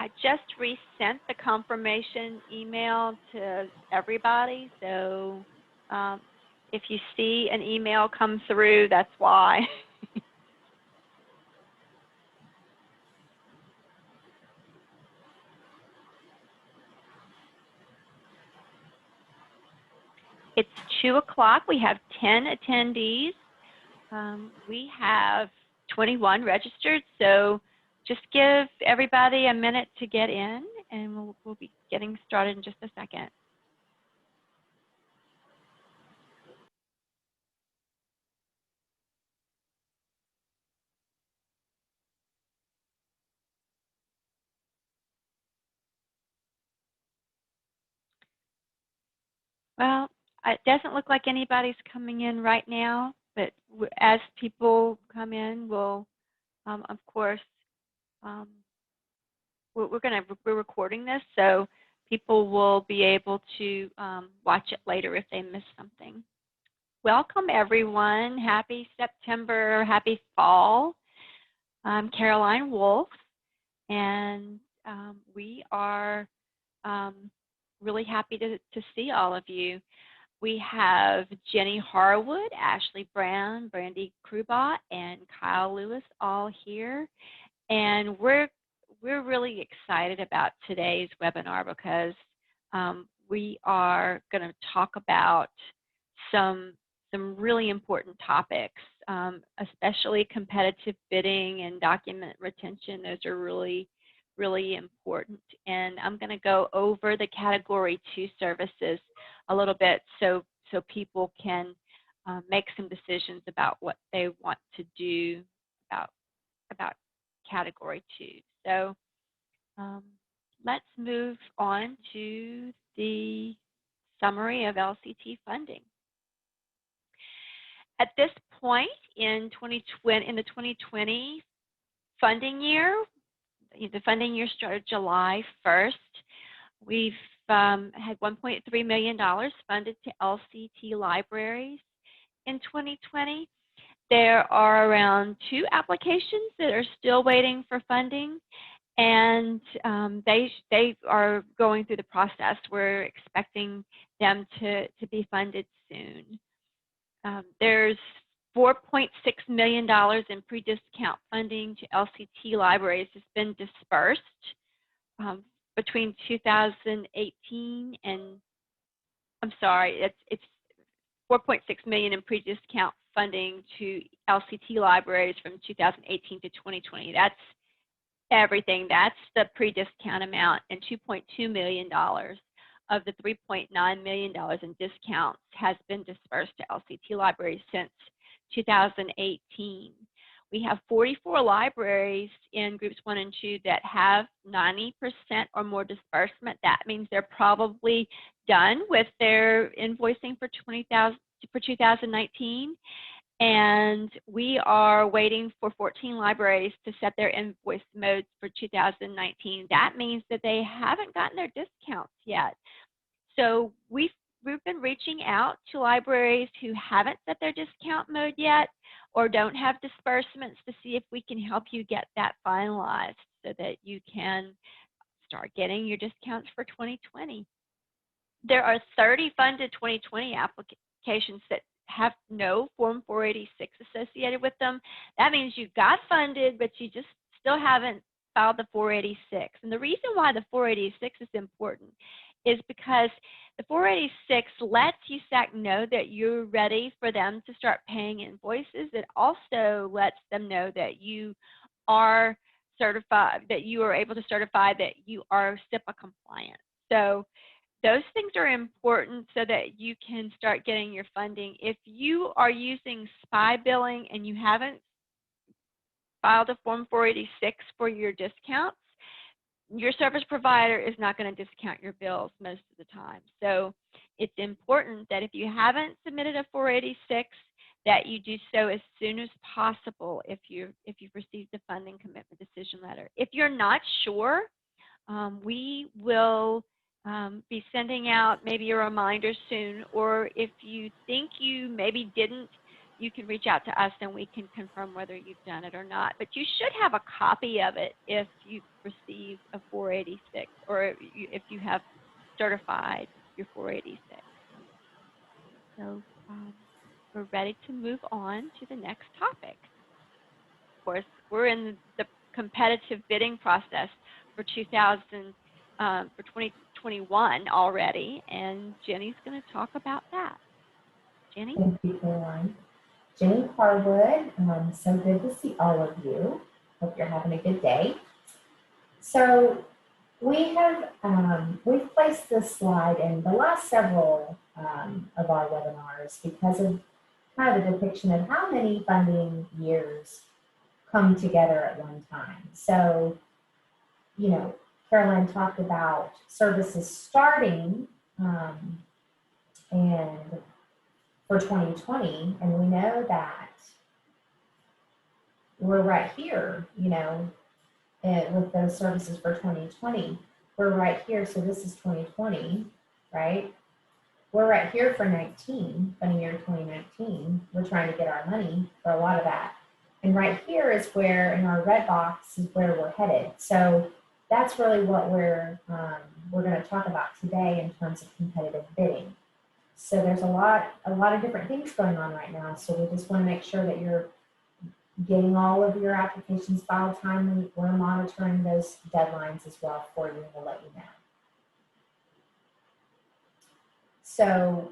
I just resent the confirmation email to everybody, so if you see an email come through, that's why. It's 2 o'clock. We have 10 attendees. We have 21 registered, so just give everybody a minute to get in, and we'll be getting started in just a second. Well, it doesn't look like anybody's coming in right now, but as people come in, we'll, of course, we're recording this, so people will be able to watch it later if they miss something. Welcome, everyone. Happy September, happy fall. I'm Caroline Wolf, and we are really happy to see all of you. We have Jenny Harwood, Ashley Brown, Brandy Krubot, and Kyle Lewis all here. And we're really excited about today's webinar because we are going to talk about some really important topics, especially competitive bidding and document retention. Those are really important. And I'm going to go over the Category 2 services a little bit so people can make some decisions about what they want to do about Category 2. So let's move on to the summary of LCT funding. At this point in the 2020 funding year, the funding year started July 1st. We've had $1.3 million funded to LCT libraries in 2020. There are around 2 applications that are still waiting for funding, and they are going through the process. We're expecting them to be funded soon. There's $4.6 million in pre-discount funding to LCT libraries has been dispersed between 2018 and, I'm sorry, it's 4.6 million in pre-discount funding to LCT libraries from 2018 to 2020. That's everything. That's the pre-discount amount, and $2.2 million of the $3.9 million in discounts has been dispersed to LCT libraries since 2018. We have 44 libraries in groups 1 and 2 that have 90% or more disbursement. That means they're probably done with their invoicing for 2019. And we are waiting for 14 libraries to set their invoice modes for 2019. That means that they haven't gotten their discounts yet. So we've been reaching out to libraries who haven't set their discount mode yet or don't have disbursements to see if we can help you get that finalized so that you can start getting your discounts for 2020. There are 30 funded 2020 applications that have no Form 486 associated with them. That means you got funded, but you just still haven't filed the 486. And the reason why the 486 is important is because the 486 lets USAC know that you're ready for them to start paying invoices. It also lets them know that you are certified, that you are able to certify that you are SIPA compliant. So those things are important so that you can start getting your funding. If you are using SPI billing and you haven't filed a Form 486 for your discounts, your service provider is not going to discount your bills most of the time. So it's important that if you haven't submitted a 486, that you do so as soon as possible if you've received the funding commitment decision letter. If you're not sure, we will be sending out maybe a reminder soon, or if you think you maybe didn't you can reach out to us and we can confirm whether you've done it or not. But you should have a copy of it if you've received a 486 or if you have certified your 486. So we're ready to move on to the next topic. Of course, we're in the competitive bidding process for 2021 already, and Jenny's going to talk about that. Jenny? Thank you, Caroline. Jenny Harwood, so good to see all of you. Hope you're having a good day. So we have, we've placed this slide in the last several of our webinars because of kind of a depiction of how many funding years come together at one time. So, you know, Caroline talked about services starting and for 2020, and we know that we're right here, you know, with those services for 2020. We're right here, so this is 2020, right? We're right here for 19, funding year 2019. We're trying to get our money for a lot of that. And right here is where, in our red box, is where we're headed. So that's really what we're going to talk about today in terms of competitive bidding. So there's a lot of different things going on right now. So we just want to make sure that you're getting all of your applications filed timely. We're monitoring those deadlines as well for you, and we'll let you know. So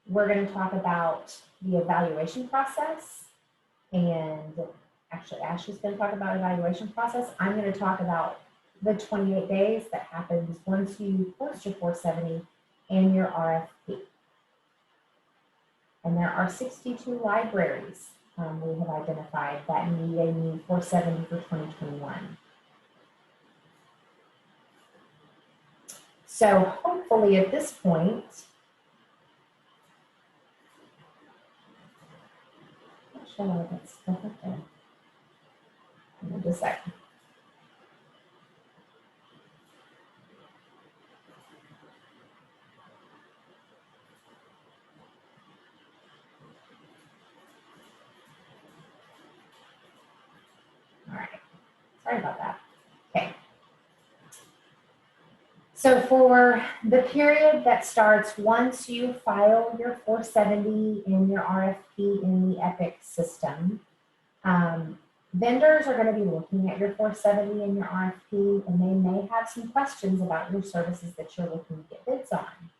we're going to talk about the evaluation process, and actually Ashley's going to talk about evaluation process. I'm going to talk about the 28 days that happens once you post your 470 and your RFP. And there are 62 libraries we have identified that need a new 470 for 2021. So hopefully at this point, I'm not sure why that's stuck up there. Give me just a second. All right, sorry about that. Okay. So for the period that starts once you file your 470 and your RFP in the EPIC system, vendors are going to be looking at your 470 and your RFP, and they may have some questions about your services that you're looking to get bids on.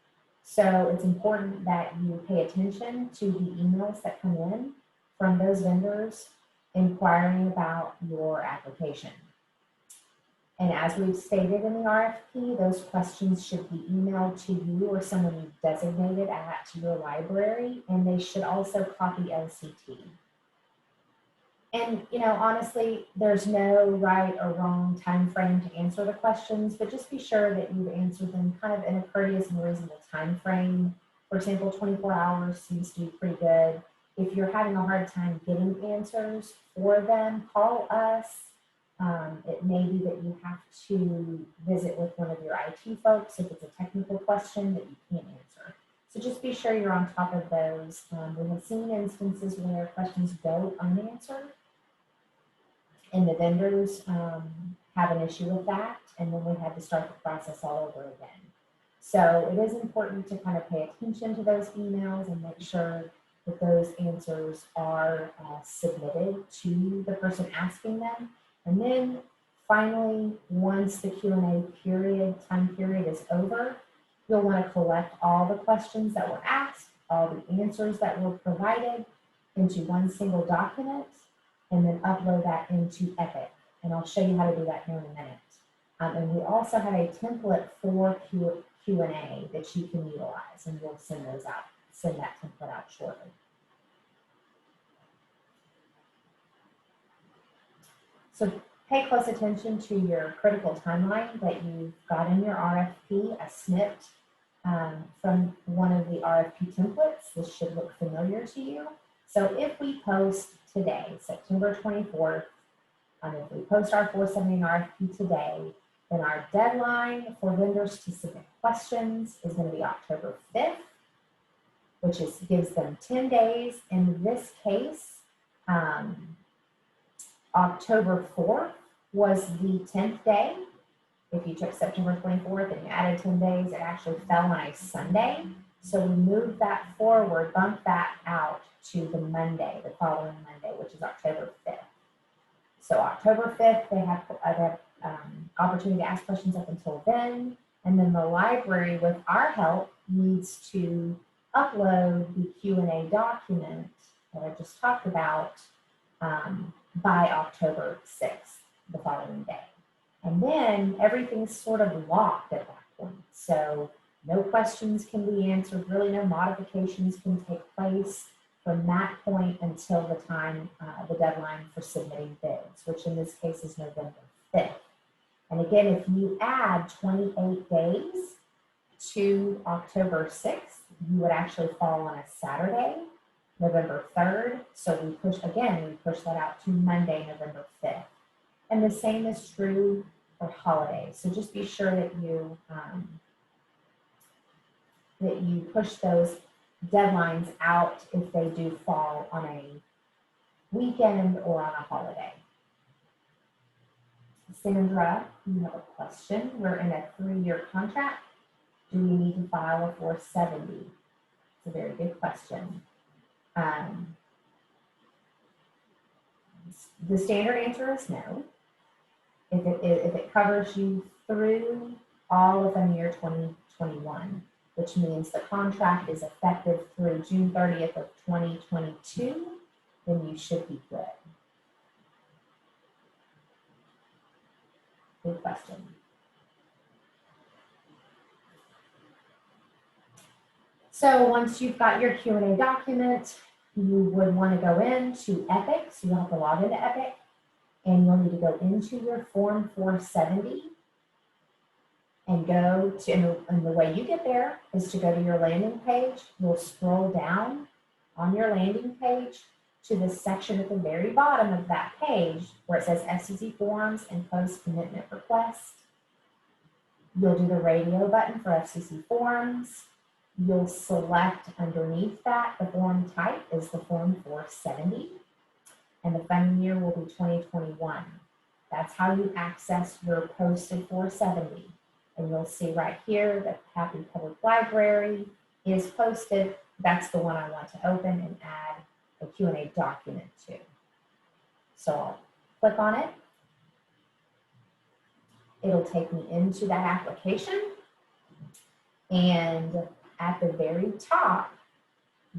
So it's important that you pay attention to the emails that come in from those vendors inquiring about your application. And as we've stated in the RFP, those questions should be emailed to you or someone you've designated at your library, and they should also copy LCT. And, you know, honestly, there's no right or wrong time frame to answer the questions, but just be sure that you've answered them kind of in a courteous and reasonable time frame. For example, 24 hours seems to be pretty good. If you're having a hard time getting answers for them, call us. It may be that you have to visit with one of your IT folks if it's a technical question that you can't answer. So just be sure you're on top of those. We have seen instances where questions go unanswered, and the vendors have an issue with that, and then we had to start the process all over again. So it is important to kind of pay attention to those emails and make sure that those answers are submitted to the person asking them. And then finally, once the Q&A time period is over, you'll want to collect all the questions that were asked, all the answers that were provided into one single document, and then upload that into EPIC. And I'll show you how to do that here in a minute. And we also have a template for Q&A that you can utilize, and we'll send that template out shortly. So pay close attention to your critical timeline that you've got in your RFP, a snippet from one of the RFP templates. This should look familiar to you. So if we post today, September 24th, if we post our 470 RFP today, then our deadline for vendors to submit questions is going to be October 5th. which gives them 10 days. In this case, October 4th was the 10th day. If you took September 24th and you added 10 days, it actually fell on a Sunday. So we moved that forward, bumped that out to the Monday, the following Monday, which is October 5th. So October 5th, they have opportunity to ask questions up until then. And then the library, with our help, needs to upload the Q&A document that I just talked about by October 6th, the following day. And then everything's sort of locked at that point. So no questions can be answered, really no modifications can take place from that point until the time, the deadline for submitting bids, which in this case is November 5th. And again, if you add 28 days to October 6th, you would actually fall on a Saturday, November 3rd. So we push that out to Monday, November 5th. And the same is true for holidays. So just be sure that you push those deadlines out if they do fall on a weekend or on a holiday. Sandra, you have a question. We're in a 3-year contract. Do we need to file a 470? It's a very good question. The standard answer is no. If it covers you through all of the year 2021, which means the contract is effective through June 30th of 2022, then you should be good. Good question. So once you've got your Q&A document, you would want to go into Epic. So you'll have to log into Epic, and you'll need to go into your Form 470 and go to, and the way you get there is to go to your landing page. You'll scroll down on your landing page to the section at the very bottom of that page where it says FCC Forms and Post Commitment Request. You'll do the radio button for FCC Forms. You'll select underneath that, the form type is the Form 470, and the funding year will be 2021. That's how you access your posted 470. And you'll see right here that Happy Public Library is posted. That's the one I want to open and add a Q&A document to. So I'll click on it. It'll take me into that application. And at the very top,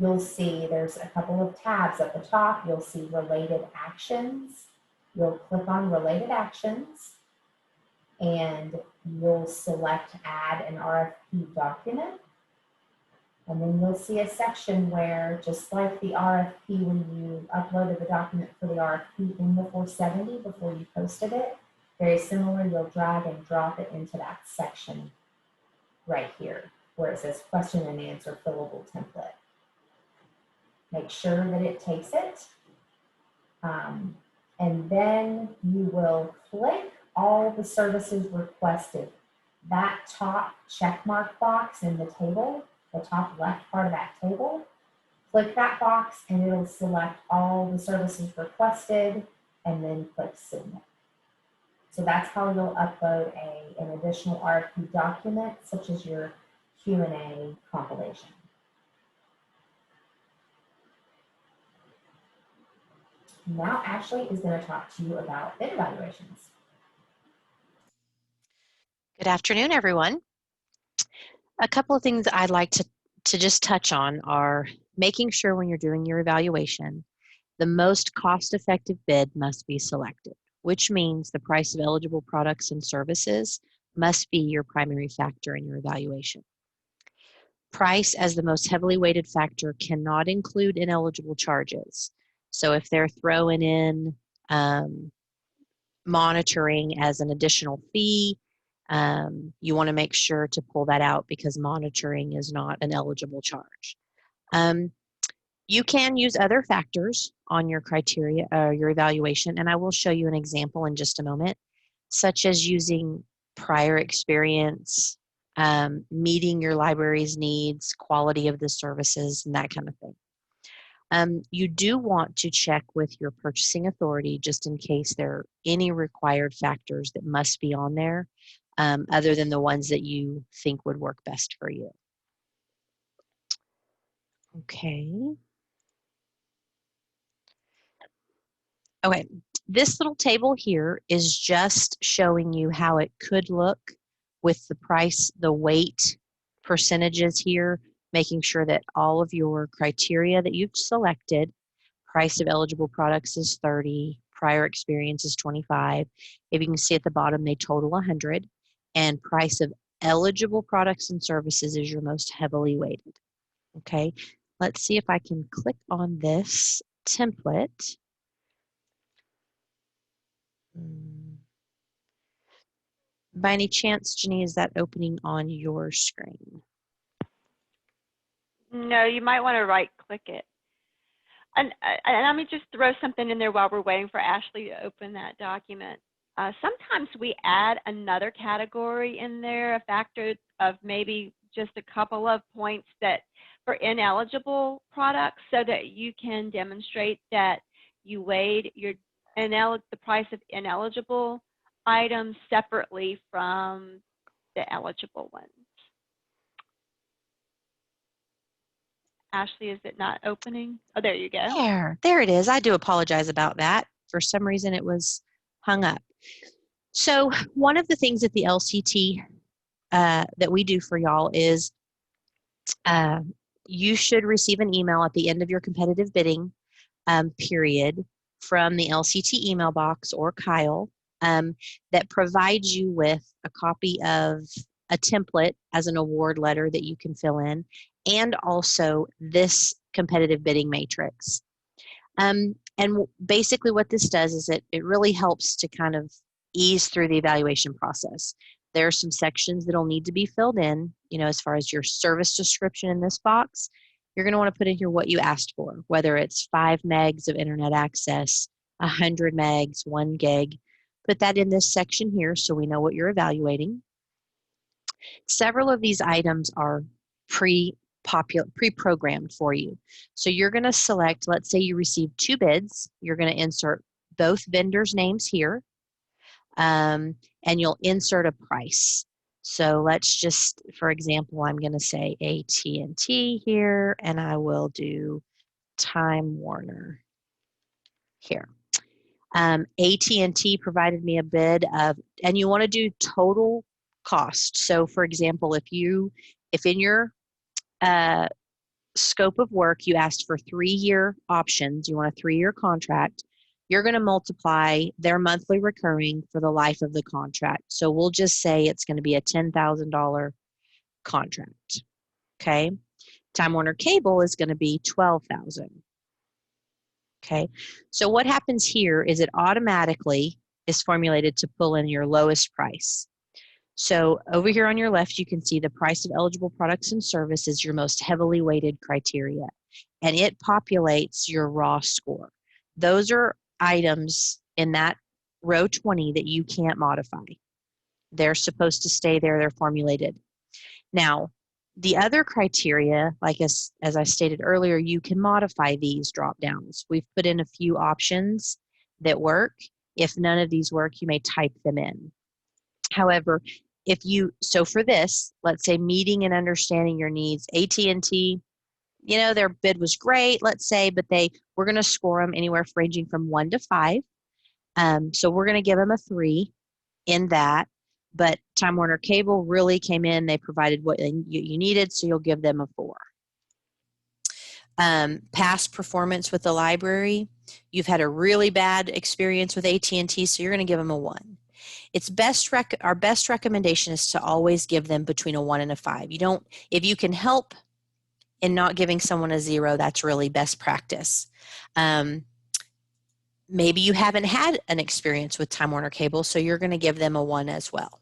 you'll see there's a couple of tabs at the top. You'll see related actions. You'll click on related actions and you'll select add an RFP document. And then you'll see a section where, just like the RFP, when you uploaded the document for the RFP in the 470 before you posted it, very similar, you'll drag and drop it into that section right here where it says question and answer fillable template. Make sure that it takes it. And then you will click all the services requested. That top check mark box in the table, the top left part of that table, click that box and it'll select all the services requested and then click submit. So that's how you'll upload an additional RFP document, such as your Q&A compilation. Now Ashley is going to talk to you about bid evaluations. Good afternoon, everyone. A couple of things I'd like to just touch on are making sure when you're doing your evaluation, the most cost-effective bid must be selected, which means the price of eligible products and services must be your primary factor in your evaluation. Price as the most heavily weighted factor cannot include ineligible charges. So if they're throwing in monitoring as an additional fee, you want to make sure to pull that out because monitoring is not an eligible charge. You can use other factors on your criteria, your evaluation, and I will show you an example in just a moment, such as using prior experience, meeting your library's needs, quality of the services, and that kind of thing. You do want to check with your purchasing authority just in case there are any required factors that must be on there other than the ones that you think would work best for you. Okay. Okay, this little table here is just showing you how it could look with the price, the weight percentages here, making sure that all of your criteria that you've selected, price of eligible products is 30, prior experience is 25. If you can see at the bottom, they total 100, and price of eligible products and services is your most heavily weighted. Okay, let's see if I can click on this template. By any chance, Jenny, is that opening on your screen? No, you might want to right click it. And let me just throw something in there while we're waiting for Ashley to open that document. Sometimes we add another category in there, a factor of maybe just a couple of points that for ineligible products, so that you can demonstrate that you weighed the price of ineligible items separately from the eligible ones. Ashley, is it not opening? Oh, there you go. There it is. I do apologize about that. For some reason, it was hung up. So one of the things that the LCT that we do for y'all is you should receive an email at the end of your competitive bidding period from the LCT email box or Kyle that provides you with a copy of a template as an award letter that you can fill in, and also this competitive bidding matrix. And basically what this does is it really helps to kind of ease through the evaluation process. There are some sections that'll need to be filled in, you know, as far as your service description in this box. You're going to want to put in here what you asked for, whether it's 5 megs of internet access, 100 megs, 1 gig. Put that in this section here so we know what you're evaluating. Several of these items are pre-programmed for you. So you're going to select, let's say you received 2 bids. You're going to insert both vendors' names here, and you'll insert a price. So let's just, for example, I'm going to say AT&T here, and I will do Time Warner here. AT&T provided me a bid of, and you want to do total cost. So for example, if in your scope of work you asked for 3-year options, you want a 3-year contract, you're going to multiply their monthly recurring for the life of the contract. So we'll just say it's going to be a $10,000 contract. Okay. Time Warner Cable is going to be $12,000. Okay. So what happens here is it automatically is formulated to pull in your lowest price. So over here on your left, you can see the price of eligible products and services, your most heavily weighted criteria, and it populates your raw score. Those are items in that row 20 that you can't modify. They're supposed to stay there, they're formulated. Now, the other criteria, like as I stated earlier, you can modify these drop downs. We've put in a few options that work. If none of these work, you may type them in. However, so for this, let's say meeting and understanding your needs, AT&T, you know, their bid was great, let's say, but we're going to score them anywhere ranging from 1 to 5. So we're going to give them a 3 in that. But Time Warner Cable really came in, they provided what you needed, so you'll give them a 4. Past performance with the library, you've had a really bad experience with AT&T, so you're going to give them a 1. Our best recommendation is to always give them between a 1 and a 5. If you can help in not giving someone a 0, that's really best practice. Maybe you haven't had an experience with Time Warner Cable, so you're going to give them a 1 as well.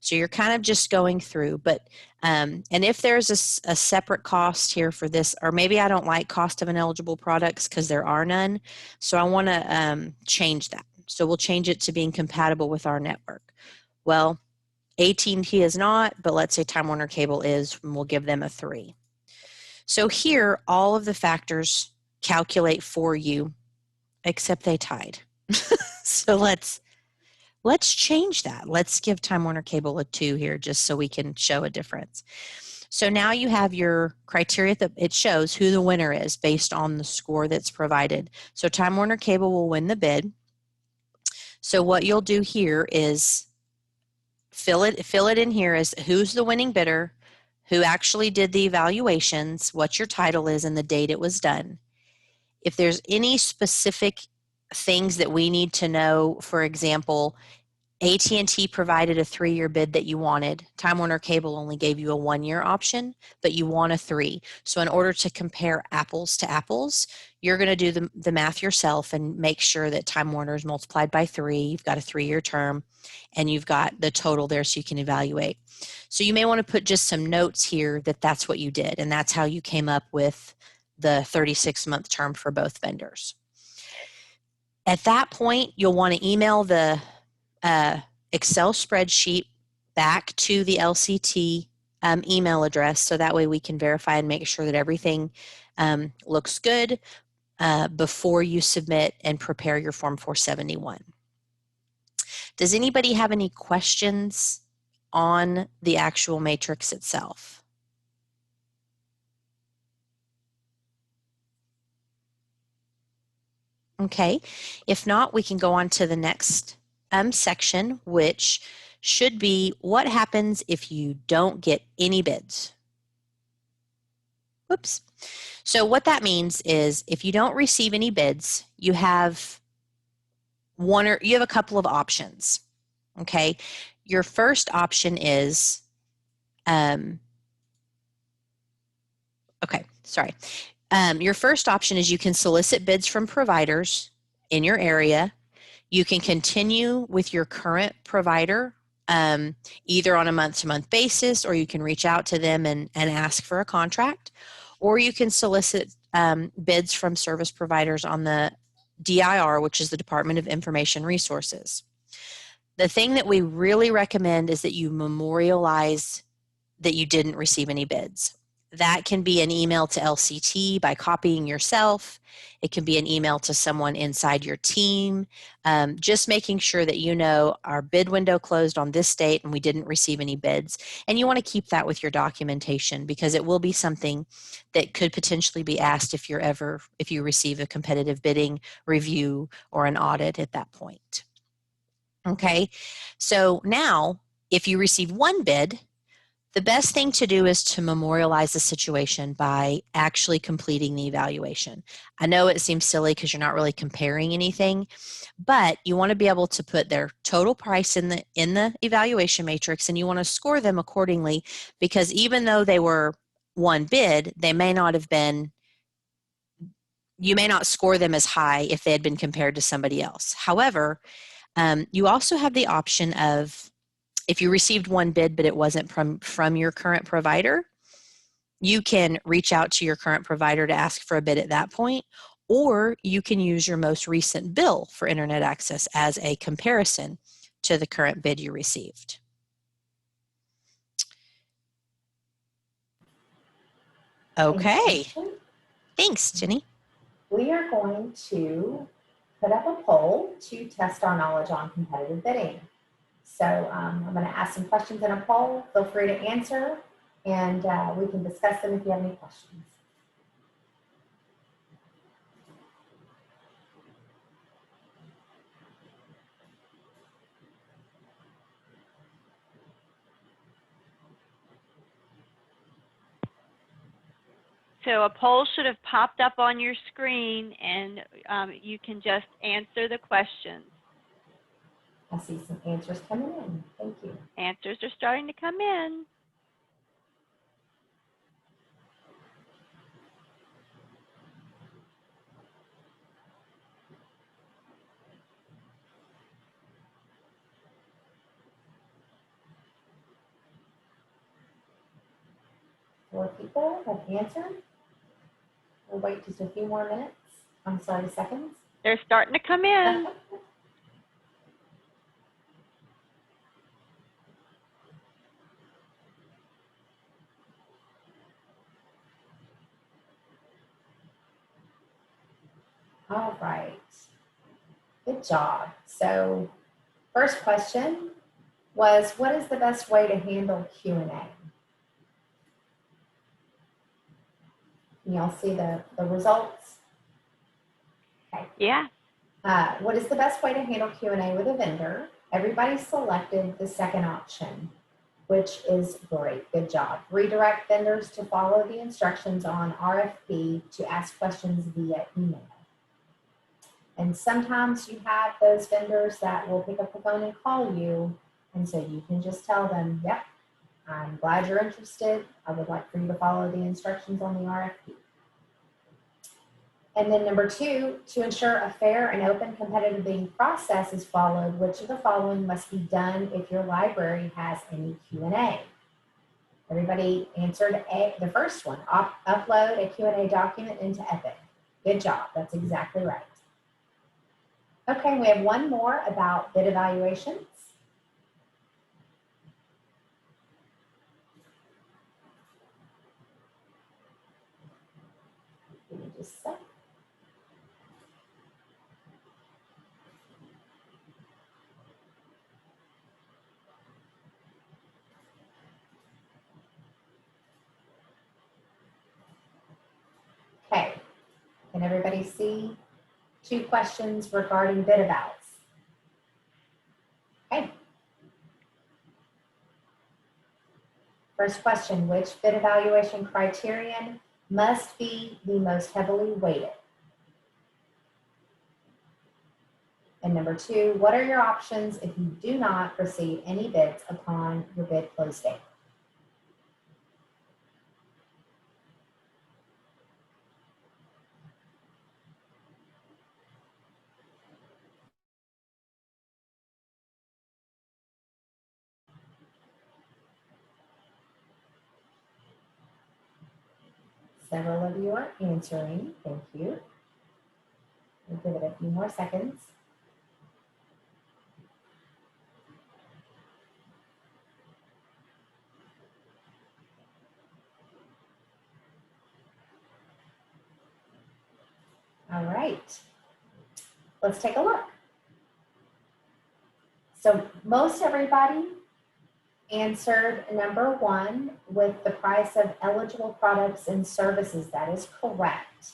So you're kind of just going through, but and if there's a separate cost here for this, or maybe I don't like cost of ineligible products because there are none, so I want to change that. So we'll change it to being compatible with our network. Well, AT&T is not, but let's say Time Warner Cable is, and we'll give them a 3. So here, all of the factors calculate for you, except they tied. So let's change that. Let's give Time Warner Cable a 2 here, just so we can show a difference. So now you have your criteria that it shows who the winner is based on the score that's provided. So Time Warner Cable will win the bid. So what you'll do here is fill it in here as who's the winning bidder, who actually did the evaluations, what your title is, and the date it was done. If there's any specific things that we need to know, for example, AT&T provided a 3-year bid that you wanted. Time Warner Cable only gave you a 1-year option, but you want a 3. So in order to compare apples to apples, you're going to do the math yourself and make sure that Time Warner is multiplied by 3. You've got a 3-year term, and you've got the total there so you can evaluate. So you may want to put just some notes here that that's what you did, and that's how you came up with the 36-month term for both vendors. At that point, you'll want to email the Excel spreadsheet back to the LCT email address, so that way we can verify and make sure that everything looks good before you submit and prepare your Form 471. Does anybody have any questions on the actual matrix itself? Okay, if not, we can go on to the next section, which should be what happens if you don't get any bids. Whoops. So what that means is if you don't receive any bids, you have a couple of options. Okay, your first option is your first option is you can solicit bids from providers in your area. You can continue with your current provider either on a month-to-month basis, or you can reach out to them and ask for a contract, or you can solicit bids from service providers on the DIR, which is the Department of Information Resources. The thing that we really recommend is that you memorialize that you didn't receive any bids. That can be an email to LCT by copying yourself. It can be an email to someone inside your team, just making sure that you know our bid window closed on this date and we didn't receive any bids. And you want to keep that with your documentation, because it will be something that could potentially be asked if you receive a competitive bidding review or an audit at that point. Okay, so now if you receive one bid, the best thing to do is to memorialize the situation by actually completing the evaluation. I know it seems silly because you're not really comparing anything, but you want to be able to put their total price in the evaluation matrix, and you want to score them accordingly, because even though they were one bid, they may not have been, you may not score them as high if they had been compared to somebody else. However, you also have the option of, if you received one bid but it wasn't from your current provider, you can reach out to your current provider to ask for a bid at that point, or you can use your most recent bill for internet access as a comparison to the current bid you received. Okay. Thanks, Jenny. We are going to put up a poll to test our knowledge on competitive bidding. So I'm going to ask some questions in a poll. Feel free to answer, and we can discuss them if you have any questions. So a poll should have popped up on your screen, and you can just answer the questions. I see some answers coming in. Thank you. Answers are starting to come in. More people have answered. We'll wait just a few more minutes. I'm sorry, seconds. They're starting to come in. All right. Good job. So first question was, what is the best way to handle Q&A? Can y'all see the results? Okay. Yeah. What is the best way to handle Q&A with a vendor? Everybody selected the second option, which is great. Good job. Redirect vendors to follow the instructions on RFP to ask questions via email. And sometimes you have those vendors that will pick up the phone and call you, and so you can just tell them, yep, I'm glad you're interested. I would like for you to follow the instructions on the RFP. And then number 2, to ensure a fair and open competitive bidding process is followed, which of the following must be done if your library has any Q&A? Everybody answered the first one, upload a Q&A document into Epic. Good job, that's exactly right. Okay, we have one more about bid evaluations. Give me just a sec. Okay, can everybody see 2 questions regarding bid evals? Okay. First question, which bid evaluation criterion must be the most heavily weighted? And number 2, what are your options if you do not receive any bids upon your bid close date? Several of you are answering. Thank you. We'll give it a few more seconds. All right, let's take a look. So most everybody answered number 1 with the price of eligible products and services. That is correct.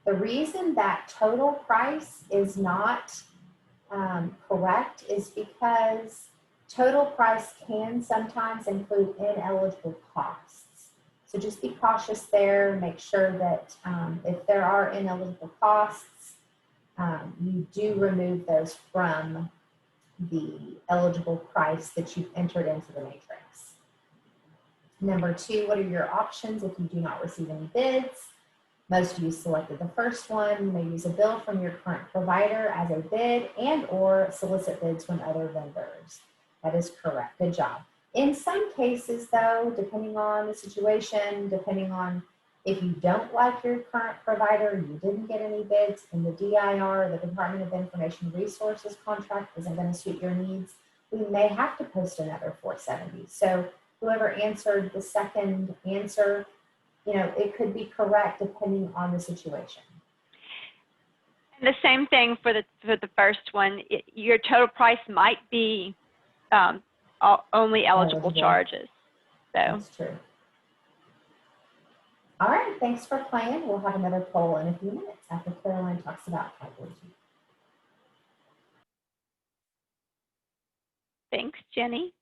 The reason that total price is not correct is because total price can sometimes include ineligible costs. So just be cautious there. Make sure that if there are ineligible costs, you do remove those from the eligible price that you've entered into the matrix. Number 2, what are your options if you do not receive any bids? Most of you selected the first one. You may use a bill from your current provider as a bid and or solicit bids from other vendors. That is correct. Good job. In some cases, though, depending on the situation, depending on if you don't like your current provider, you didn't get any bids, and the DIR, the Department of Information Resources contract isn't going to suit your needs, we may have to post another 470. So whoever answered the second answer, you know, it could be correct depending on the situation. And the same thing for the first one. Your total price might be only eligible charges. So that's true. All right, thanks for playing. We'll have another poll in a few minutes after Caroline talks about category 2. thanks, Jenny.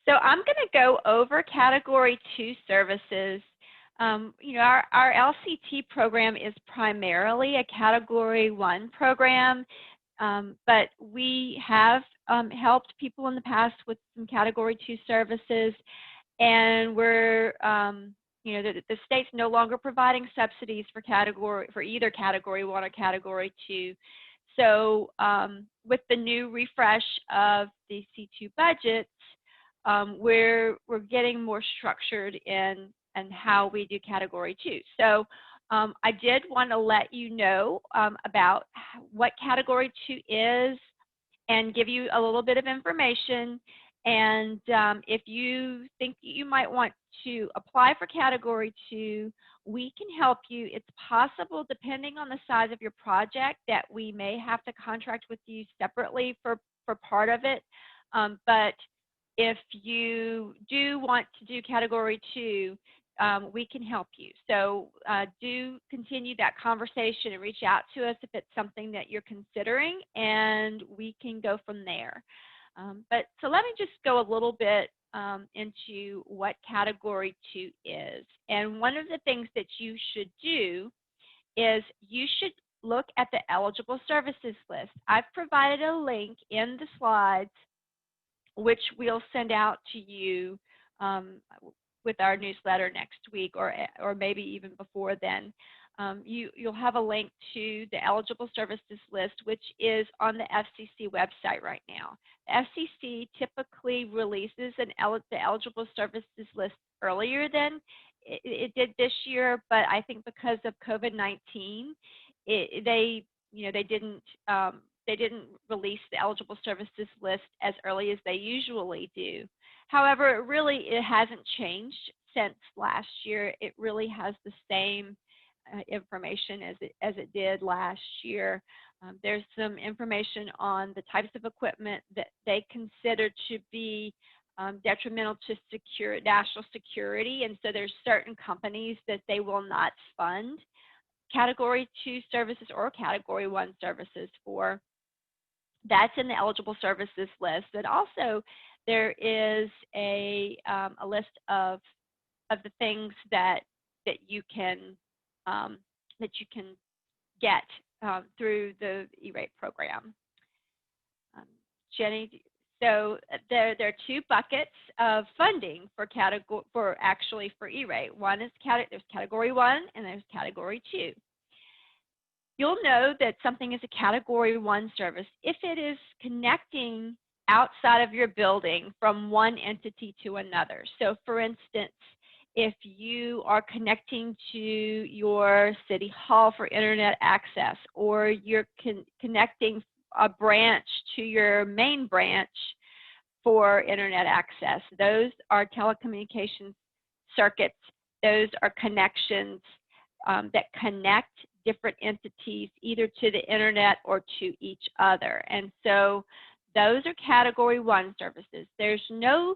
So I'm going to go over category 2 services. You know, our LCT program is primarily a category 1 program, but we have helped people in the past with some category 2 services, and we're you know, the state's no longer providing subsidies for either category 1 or category 2. So with the new refresh of the C2 budgets, we're getting more structured in how we do category 2. So I did want to let you know about what category 2 is and give you a little bit of information. And if you think you might want to apply for Category 2, we can help you. It's possible, depending on the size of your project, that we may have to contract with you separately for part of it. But if you do want to do Category 2, we can help you. So do continue that conversation and reach out to us if it's something that you're considering, and we can go from there. But so let me just go a little bit into what Category 2 is. And one of the things that you should do is you should look at the eligible services list. I've provided a link in the slides, which we'll send out to you with our newsletter next week, or maybe even before then. You'll have a link to the eligible services list, which is on the FCC website right now. The FCC typically releases the eligible services list earlier than it did this year, but I think because of COVID-19, they didn't release the eligible services list as early as they usually do. However, it hasn't changed since last year. It really has the same information as it did last year. There's some information on the types of equipment that they consider to be detrimental to national security, and so there's certain companies that they will not fund Category 2 services or Category 1 services for. That's in the eligible services list. And also, there is a list of the things that you can get through the E-rate program. Jenny, so there are two buckets of funding for E-rate. One is there's Category 1 and there's Category 2. You'll know that something is a Category 1 service if it is connecting outside of your building from one entity to another. So for instance, if you are connecting to your city hall for internet access, or you're connecting a branch to your main branch for internet access, those are telecommunications circuits. Those are connections that connect different entities either to the internet or to each other. And so those are Category 1 services. There's no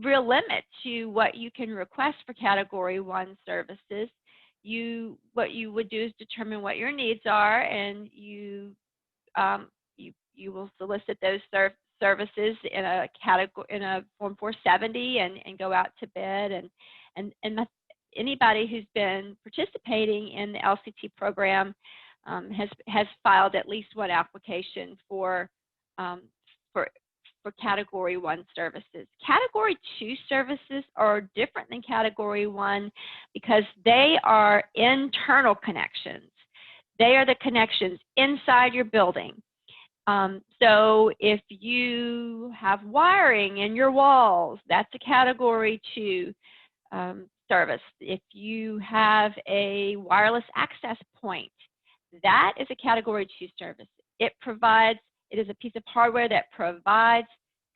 real limit to what you can request for Category 1 services. What you would do is determine what your needs are, and you will solicit those services in a Form 470 and go out to bid. And anybody who's been participating in the LCT program has filed at least one application for Category 1 services. Category 2 services are different than Category 1 because they are internal connections. They are the connections inside your building. So if you have wiring in your walls, that's a Category 2 service. If you have a wireless access point, that is a Category 2 service. It is a piece of hardware that provides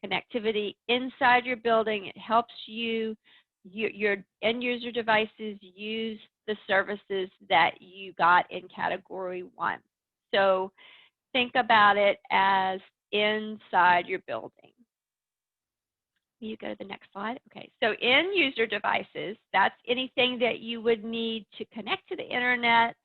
connectivity inside your building. It helps your end user devices use the services that you got in Category 1. So think about it as inside your building. You go to the next slide. Okay, so end user devices, that's anything that you would need to connect to the internet,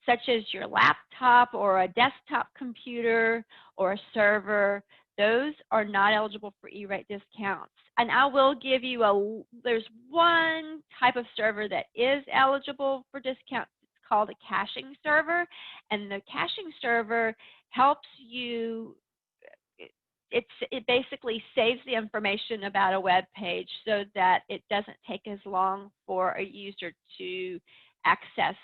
such as your laptop or a desktop computer or a server. Those are not eligible for E-rate discounts. And I will give you there's one type of server that is eligible for discounts. It's called a caching server. And the caching server helps you, it basically saves the information about a web page so that it doesn't take as long for a user to access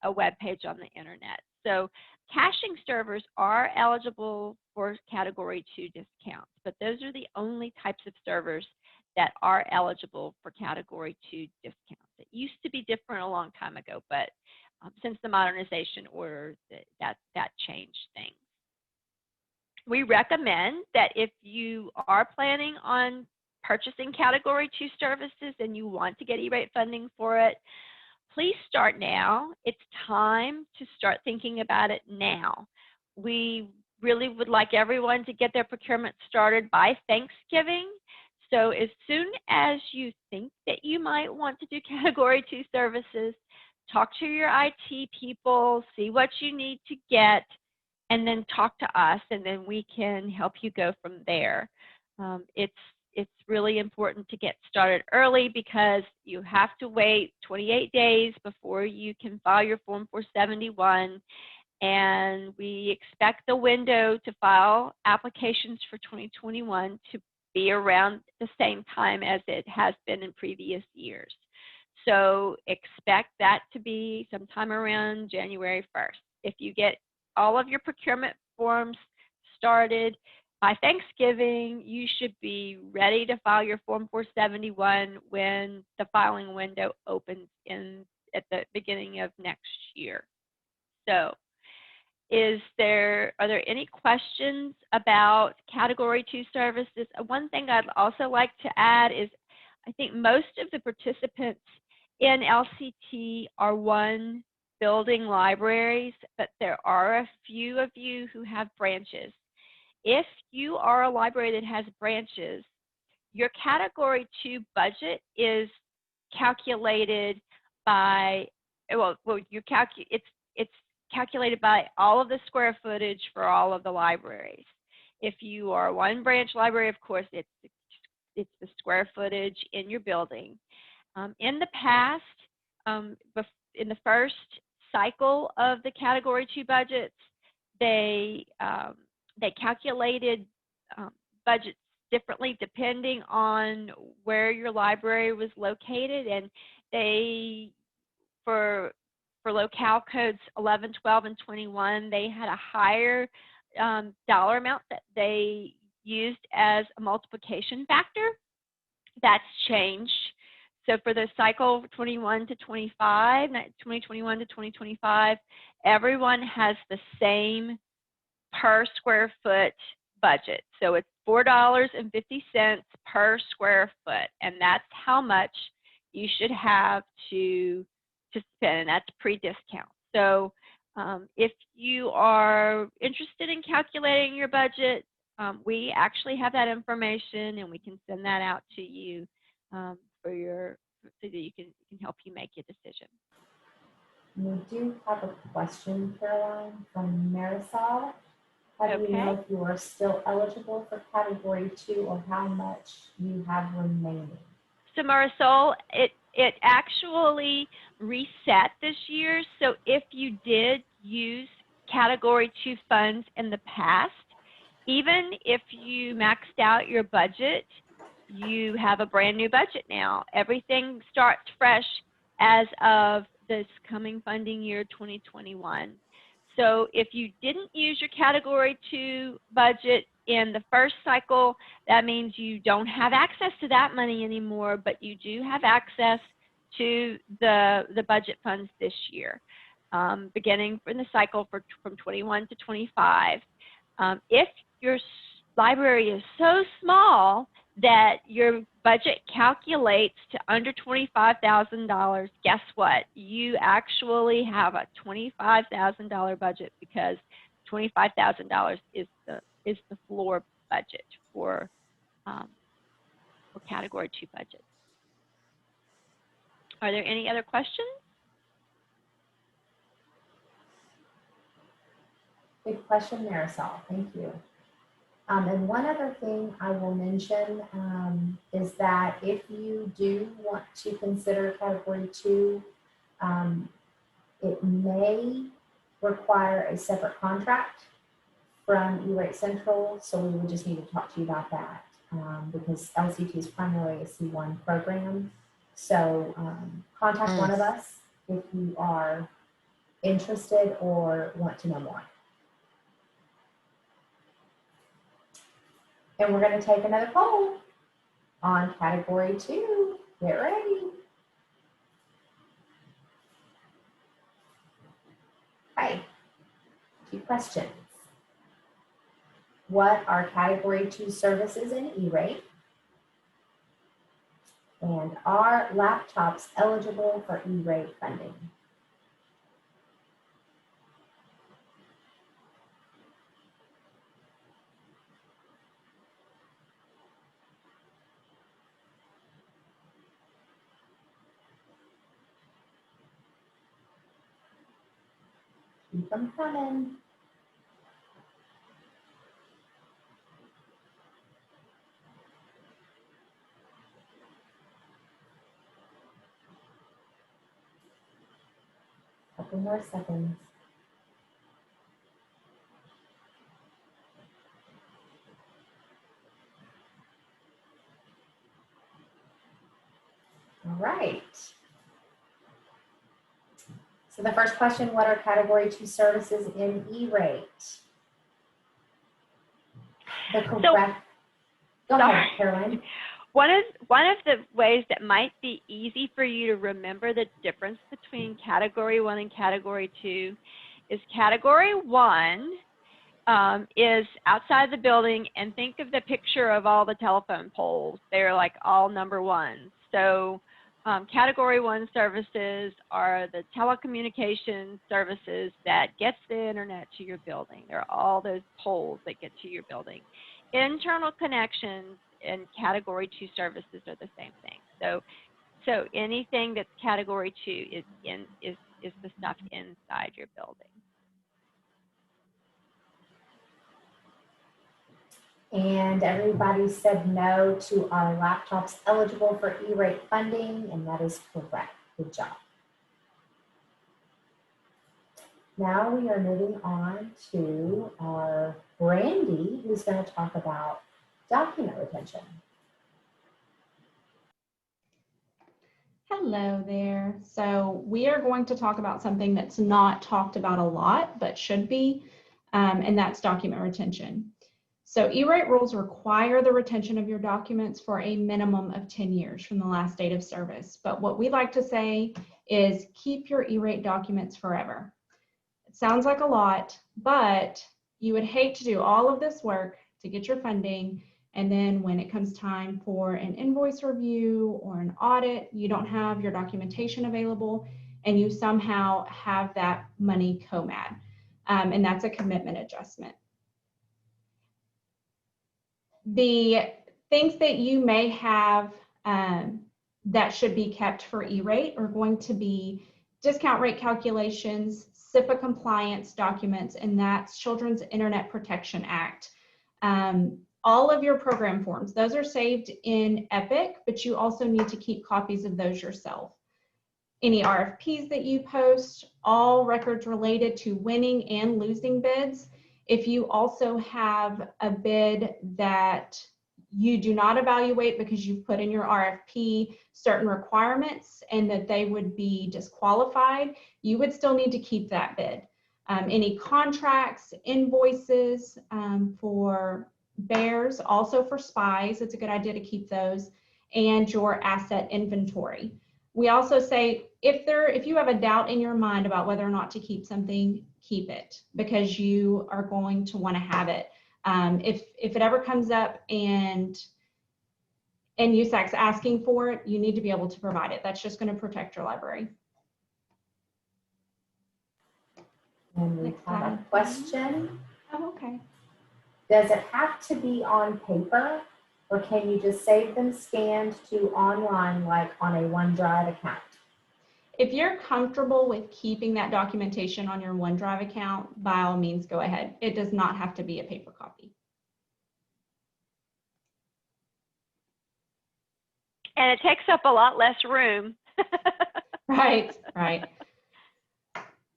a web page on the internet. So caching servers are eligible for Category 2 discounts, but those are the only types of servers that are eligible for Category 2 discounts. It used to be different a long time ago, but since the modernization order, that changed things. We recommend that if you are planning on purchasing Category 2 services and you want to get E-rate funding for it, please start now. It's time to start thinking about it now. We really would like everyone to get their procurement started by Thanksgiving. So as soon as you think that you might want to do Category 2 services, talk to your IT people, see what you need to get, and then talk to us, and then we can help you go from there. It's really important to get started early because you have to wait 28 days before you can file your Form 471, and we expect the window to file applications for 2021 to be around the same time as it has been in previous years. So expect that to be sometime around January 1st. If you get all of your procurement forms started by Thanksgiving, you should be ready to file your Form 471 when the filing window opens at the beginning of next year. So are there any questions about Category 2 services? One thing I'd also like to add is I think most of the participants in LCT are one building libraries, but there are a few of you who have branches. If you are a library that has branches, your Category 2 budget is calculated by, it's calculated by all of the square footage for all of the libraries. If you are one branch library, of course, it's the square footage in your building. In the past, in the first cycle of the Category 2 budgets, they calculated budgets differently depending on where your library was located, and for locale codes 11, 12, and 21, they had a higher dollar amount that they used as a multiplication factor. That's changed. So for the cycle 21 to 25, 2021 to 2025, everyone has the same per square foot budget. So it's $4.50 per square foot, and that's how much you should have to spend, and that's pre-discount. So if you are interested in calculating your budget, we actually have that information, and we can send that out to you so that you can help you make your decision. We do have a question, Caroline, from Marisol. How do you know if you are still eligible for Category 2 or how much you have remaining? So Marisol, it actually reset this year. So if you did use Category 2 funds in the past, even if you maxed out your budget, you have a brand new budget now. Everything starts fresh as of this coming funding year 2021. So if you didn't use your Category 2 budget in the first cycle, that means you don't have access to that money anymore, but you do have access to the budget funds this year, beginning from the cycle from 21 to 25. If your library is so small that your budget calculates to under $25,000, guess what? You actually have a $25,000 budget because $25,000 is the floor budget for Category 2 budget. Are there any other questions? Good question, Marisol. Thank you. And one other thing I will mention is that if you do want to consider Category 2, it may require a separate contract from E-Rate Central, so we would just need to talk to you about that because LCT is primarily a C1 program. So contact one of us if you are interested or want to know more. And we're going to take another poll on Category 2. Get ready. Okay, 2 questions. What are Category 2 services in E-Rate? And are laptops eligible for E-rate funding? Keep them coming. Couple more seconds. All right. So the first question, what are Category 2 services in E-rate? The correct, go ahead, Sorry. Caroline. One of the ways that might be easy for you to remember the difference between Category 1 and Category 2 is Category 1 is outside the building, and think of the picture of all the telephone poles. They're like all number 1. So Category 1 services are the telecommunications services that gets the internet to your building. There are all those poles that get to your building. Internal connections and Category 2 services are the same thing. So anything that's Category 2 is the stuff inside your building. And everybody said no to are laptops eligible for E-rate funding, and that is correct. Good job. Now we are moving on to our Brandy, who's going to talk about document retention. Hello there. So we are going to talk about something that's not talked about a lot, but should be, and that's document retention. So E-rate rules require the retention of your documents for a minimum of 10 years from the last date of service. But what we like to say is keep your E-rate documents forever. It sounds like a lot, but you would hate to do all of this work to get your funding, and then when it comes time for an invoice review or an audit, you don't have your documentation available and you somehow have that money COMAD. And that's a commitment adjustment. The things that you may have that should be kept for E-rate are going to be discount rate calculations, SIPA compliance documents, and that's Children's Internet Protection Act. All of your program forms, those are saved in Epic, but you also need to keep copies of those yourself. Any RFPs that you post, all records related to winning and losing bids. If you also have a bid that you do not evaluate because you've put in your RFP certain requirements and that they would be disqualified, you would still need to keep that bid. Any contracts, invoices for bears, also for spies, it's a good idea to keep those, and your asset inventory. We also say if you have a doubt in your mind about whether or not to keep something, keep it, because you are going to want to have it. If it ever comes up and USAC's asking for it, you need to be able to provide it. That's just going to protect your library. And we have a question. Oh, okay. Does it have to be on paper, or can you just save them scanned to online, like on a OneDrive account? If you're comfortable with keeping that documentation on your OneDrive account, by all means, go ahead. It does not have to be a paper copy. And it takes up a lot less room. Right, right.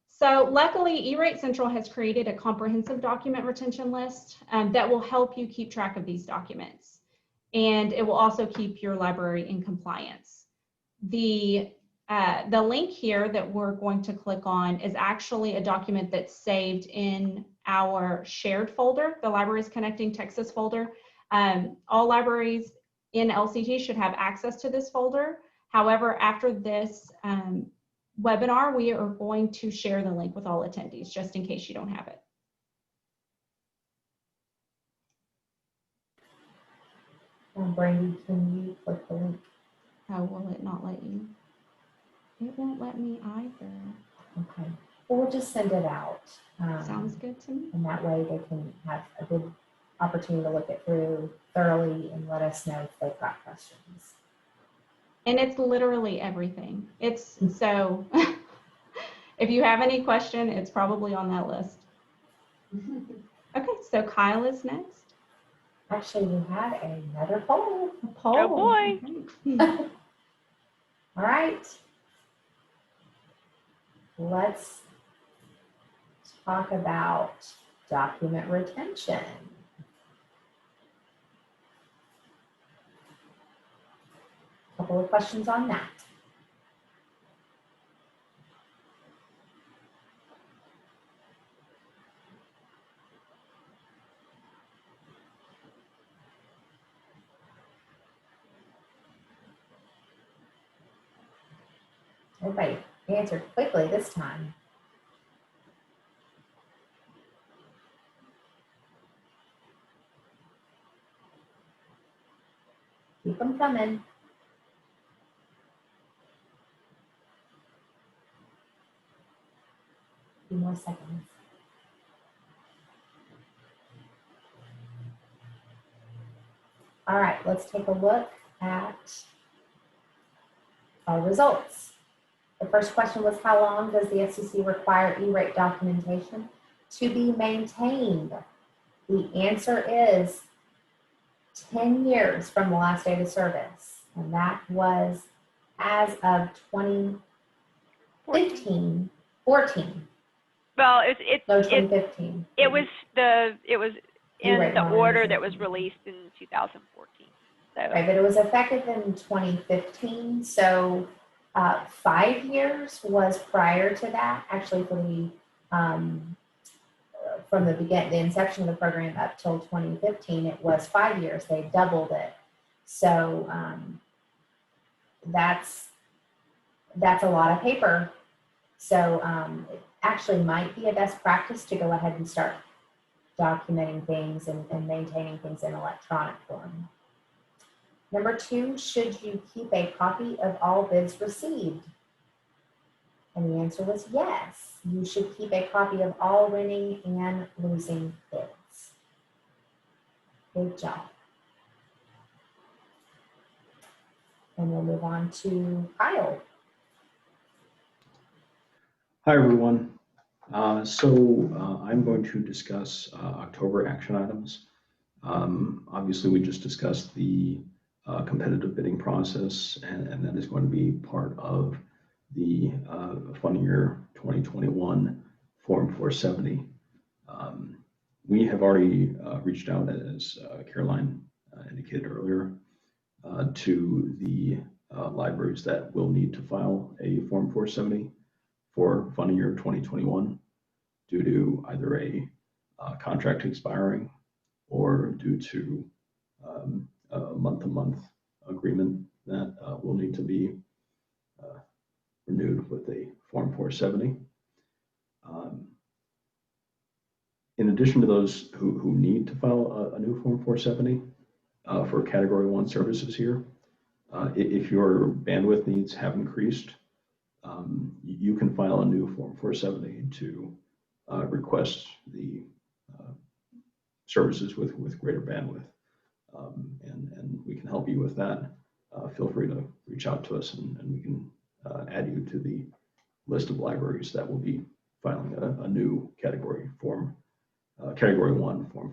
So luckily, E-rate Central has created a comprehensive document retention list that will help you keep track of these documents. And it will also keep your library in compliance. The link here that we're going to click on is actually a document that's saved in our shared folder, the Libraries Connecting Texas folder. All libraries in LCT should have access to this folder. However, after this webinar, we are going to share the link with all attendees, just in case you don't have it. Brandy, can you click the link? Oh, will it not let you? It won't let me either. Okay, well, we'll just send it out. Sounds good to me. And that way they can have a good opportunity to look it through thoroughly and let us know if they've got questions. And it's literally everything. It's so, if you have any question, it's probably on that list. Okay, so Kyle is next. Actually, we had another poll. A poll. Oh, boy. Okay. All right. Let's talk about document retention. Couple of questions on that. Everybody answered quickly this time. Keep them coming. A few more seconds. All right, let's take a look at our results. The first question was, how long does the FCC require E-rate documentation to be maintained? The answer is 10 years from the last date of service. And that was as of 2015, 14. Well, No, 2015. it was in E-rate the order that was modernization. released in 2014. So Right, but it was effective in 2015, so 5 years was prior to that. Actually, from the inception of the program up till 2015, it was 5 years. They doubled it, so that's a lot of paper. So it actually might be a best practice to go ahead and start documenting things and maintaining things in electronic form. Number 2, should you keep a copy of all bids received? And the answer was yes. You should keep a copy of all winning and losing bids. Good job. And we'll move on to Kyle. Hi, everyone. I'm going to discuss October action items. Obviously, we just discussed the competitive bidding process, and that is going to be part of the funding year 2021 Form 470. We have already reached out, as Caroline indicated earlier, to the libraries that will need to file a Form 470 for funding year 2021 due to either a contract expiring or due to a month-to-month agreement that will need to be renewed with a Form 470. In addition to those who need to file a new Form 470 for Category 1 services here, if your bandwidth needs have increased, you can file a new Form 470 to request the services with greater bandwidth. And we can help you with that. Feel free to reach out to us and we can add you to the list of libraries that will be filing a new Category 1 Form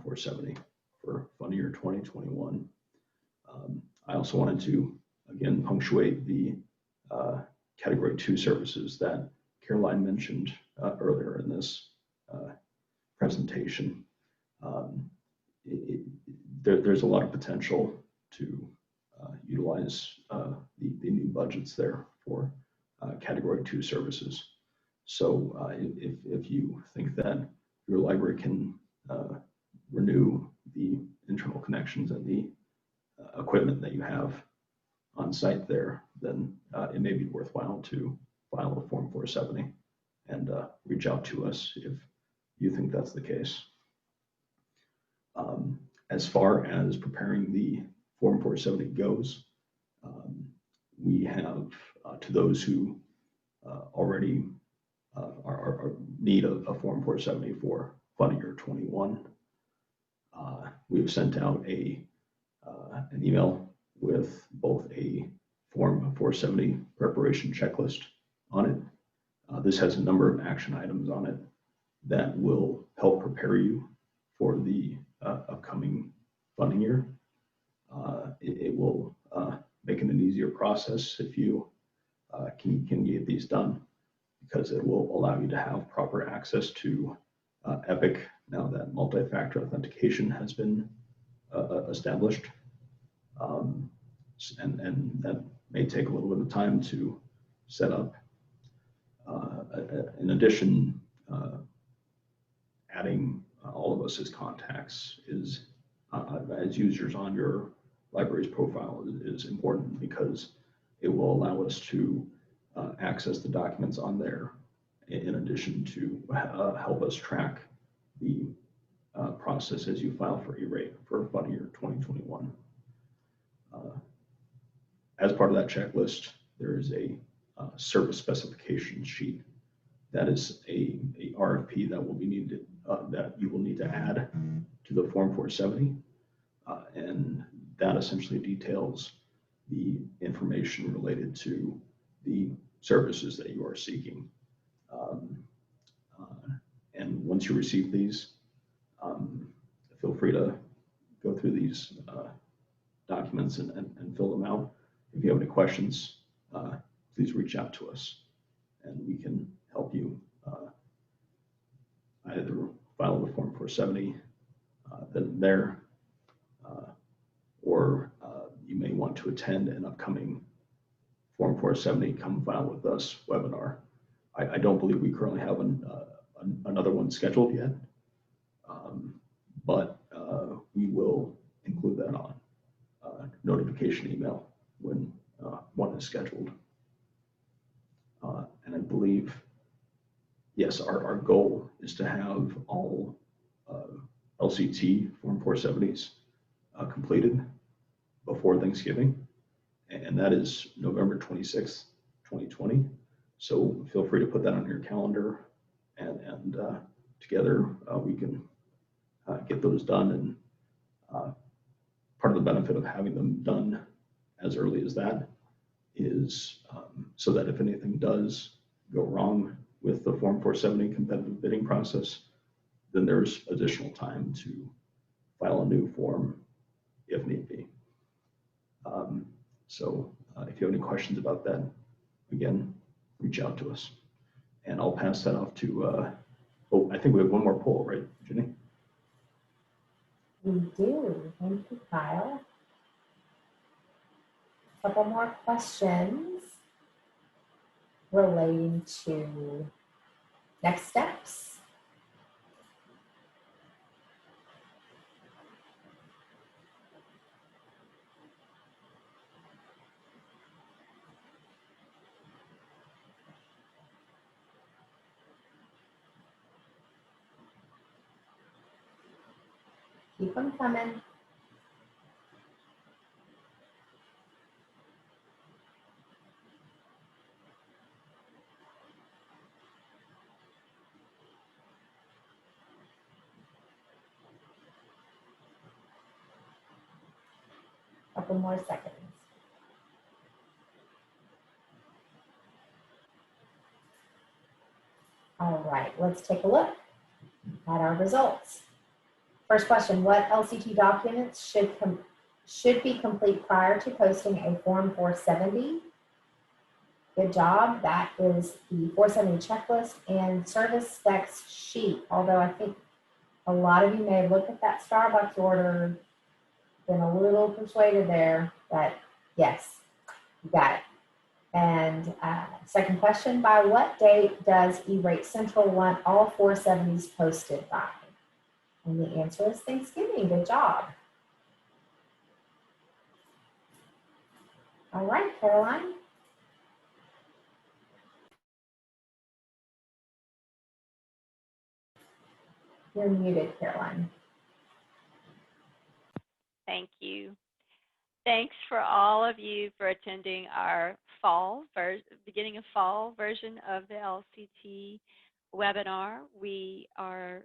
470 for funding year 2021. I also wanted to, again, punctuate the Category 2 services that Caroline mentioned earlier in this presentation. There's a lot of potential to utilize the new budgets there for Category 2 services. So if you think that your library can renew the internal connections and the equipment that you have on site there, then it may be worthwhile to file a Form 470 and reach out to us if you think that's the case. As far as preparing the Form 470 goes, we have, to those who already need a Form 470 for funding year 21, we've sent out an email with both a Form 470 preparation checklist on it. This has a number of action items on it that will help prepare you for the upcoming funding year. It will make it an easier process if you can get these done, because it will allow you to have proper access to Epic now that multi-factor authentication has been established. And that may take a little bit of time to set up. In addition, adding all of us as contacts as users on your library's profile is important, because it will allow us to access the documents on there, in addition to help us track the process as you file for E-rate for funding year 2021. As part of that checklist, there is a service specification sheet that is a RFP that will be needed, that you will need to add to the Form 470. And that essentially details the information related to the services that you are seeking. And once you receive these, feel free to go through these documents and fill them out. If you have any questions, please reach out to us and we can help you either file the Form 470 or you may want to attend an upcoming Form 470 Come File With Us webinar. I don't believe we currently have another one scheduled yet, but we will include that on notification email when one is scheduled. And I believe, yes, our goal is to have all LCT Form 470s completed before Thanksgiving, and that is November 26th, 2020. So feel free to put that on your calendar, and together we can get those done. And part of the benefit of having them done as early as that is so that if anything does go wrong with the Form 470 competitive bidding process, then there's additional time to file a new form if need be. So if you have any questions about that, again, reach out to us. And I'll pass that off to, oh, I think we have one more poll, right, Jenny? We do. Thank you, Kyle. A couple more questions relating to next steps. Keep them coming. Couple more seconds. All right, let's take a look at our results. First question, what LCT documents should be complete prior to posting a Form 470? Good job. That is the 470 checklist and service specs sheet. Although I think a lot of you may have looked at that Starbucks order, been a little persuaded there, but yes, you got it. And second question, by what date does E-Rate Central want all 470s posted by? And the answer is Thanksgiving. Good job. All right, Caroline. You're muted, Caroline. Thank you. Thanks for all of you for attending our beginning of fall version of the LCT webinar. We are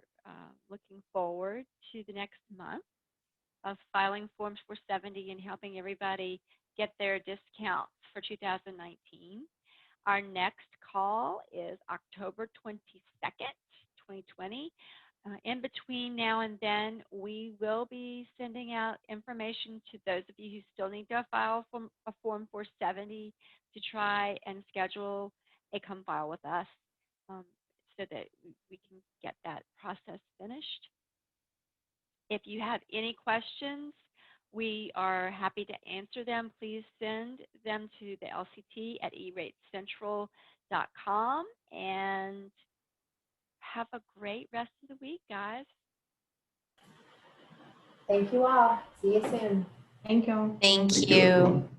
looking forward to the next month of filing Forms 470 and helping everybody get their discounts for 2019. Our next call is October 22nd, 2020. In between now and then, we will be sending out information to those of you who still need to file a Form 470 to try and schedule a come file with us so that we can get that process finished. If you have any questions, we are happy to answer them. Please send them to the LCT at eratecentral.com, and have a great rest of the week, guys. Thank you all. See you soon. Thank you. Thank Thank you. everyone.